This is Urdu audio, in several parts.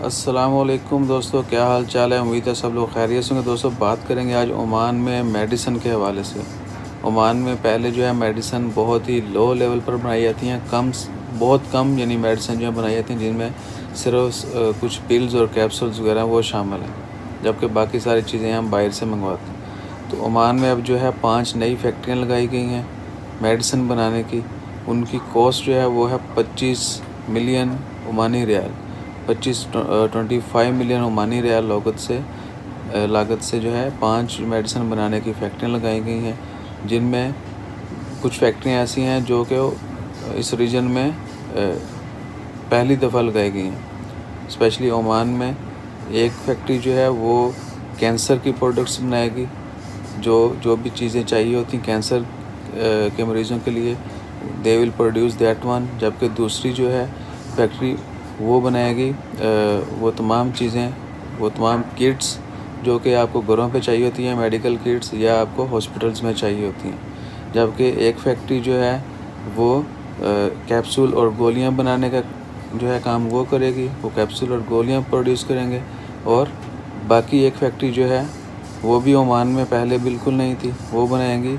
السلام علیکم دوستو، کیا حال چال ہے؟ امید ہے سب لوگ خیریت سے ہوں گے۔ دوستو بات کریں گے آج عمان میں میڈیسن کے حوالے سے۔ عمان میں پہلے جو ہے میڈیسن بہت ہی لو لیول پر بنائی جاتی ہیں، بہت کم یعنی میڈیسن جو ہے بنائی جاتی ہیں جن میں صرف کچھ پلز اور کیپسولز وغیرہ وہ شامل ہیں، جبکہ باقی ساری چیزیں ہم باہر سے منگواتے ہیں۔ تو عمان میں اب جو ہے 5 نئی فیکٹریاں لگائی گئی ہیں میڈیسن بنانے کی۔ ان کی کاسٹ جو ہے وہ ہے 25 ملین عمانی ریال، 25 ملین عمانی ریال لاگت سے جو ہے 5 میڈیسن بنانے کی فیکٹریاں لگائی گئی ہیں، جن میں کچھ فیکٹریاں ایسی ہیں جو کہ اس ریجن میں پہلی دفعہ لگائی گئی ہیں۔ اسپیشلی عمان میں ایک فیکٹری جو ہے وہ کینسر کی پروڈکٹس بنائے گی، جو بھی چیزیں چاہیے ہوتی ہیں کینسر کے مریضوں کے لیے، دے ول پروڈیوس دیٹ ون۔ جبکہ دوسری جو ہے فیکٹری وہ بنائے گی وہ تمام کٹس جو کہ آپ کو گھروں پہ چاہیے ہوتی ہیں، میڈیکل کٹس یا آپ کو ہاسپٹلز میں چاہیے ہوتی ہیں۔ جبکہ ایک فیکٹری جو ہے وہ کیپسول اور گولیاں بنانے کا جو ہے کام وہ کرے گی، وہ کیپسول اور گولیاں پروڈیوس کریں گے۔ اور باقی ایک فیکٹری جو ہے وہ بھی عمان میں پہلے بالکل نہیں تھی، وہ بنائیں گی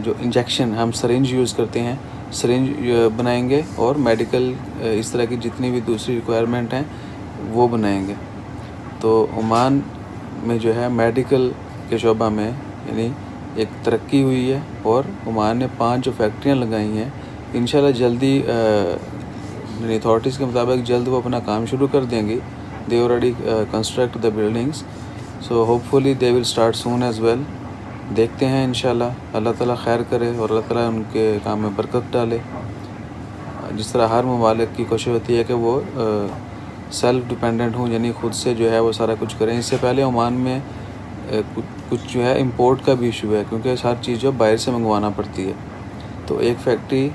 جو انجیکشن ہم سرنج یوز کرتے ہیں، سرنج بنائیں گے، اور میڈیکل اس طرح کی جتنی بھی دوسری ریکوائرمنٹ ہیں وہ بنائیں گے۔ تو عمان میں جو ہے میڈیکل کے شعبہ میں یعنی ایک ترقی ہوئی ہے، اور عمان نے 5 جو فیکٹریاں لگائی ہیں انشاءاللہ جلدی اتھارٹیز کے مطابق جلد وہ اپنا کام شروع کر دیں گی۔ they already construct the buildings, so hopefully they will start soon as well۔ دیکھتے ہیں انشاءاللہ، اللہ تعالیٰ خیر کرے اور اللہ تعالیٰ ان کے کام میں برکت ڈالے۔ جس طرح ہر ممالک کی کوشش ہوتی ہے کہ وہ سیلف ڈیپینڈنٹ ہوں، یعنی خود سے جو ہے وہ سارا کچھ کریں۔ اس سے پہلے عمان میں کچھ جو ہے امپورٹ کا بھی ایشو ہے، کیونکہ ہر چیز جو باہر سے منگوانا پڑتی ہے۔ تو ایک فیکٹری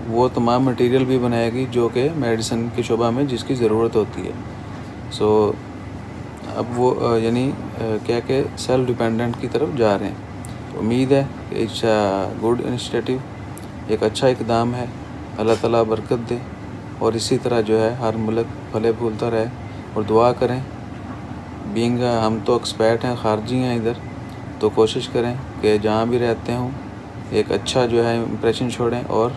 وہ تمام مٹیریل بھی بنائے گی جو کہ میڈیسن کے شعبہ میں جس کی ضرورت ہوتی ہے۔ سو اب وہ یعنی کیا کہ سیلف ڈیپینڈنٹ کی طرف جا رہے ہیں۔ امید ہے کہ اٹس گڈ انیشیٹیو، ایک اچھا اقدام ہے۔ اللہ تعالیٰ برکت دے، اور اسی طرح جو ہے ہر ملک پھلے پھولتا رہے، اور دعا کریں۔ ہم تو ایکسپیٹ ہیں، خارجی ہیں ادھر، تو کوشش کریں کہ جہاں بھی رہتے ہوں ایک اچھا جو ہے امپریشن چھوڑیں، اور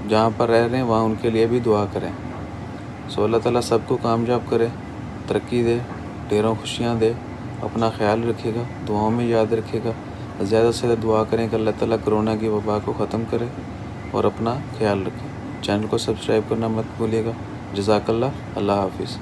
جہاں پر رہ رہے ہیں وہاں ان کے لیے بھی دعا کریں۔ سو اللہ تعالیٰ سب کو کامیاب کرے، ترقی دے، ڈھیروں خوشیاں دے۔ اپنا خیال رکھے گا، دعاؤں میں یاد رکھے گا، زیادہ سے زیادہ دعا کریں کہ اللہ تعالیٰ کرونا کی وبا کو ختم کرے، اور اپنا خیال رکھیں۔ چینل کو سبسکرائب کرنا مت بھولیے گا۔ جزاک اللہ، اللہ حافظ۔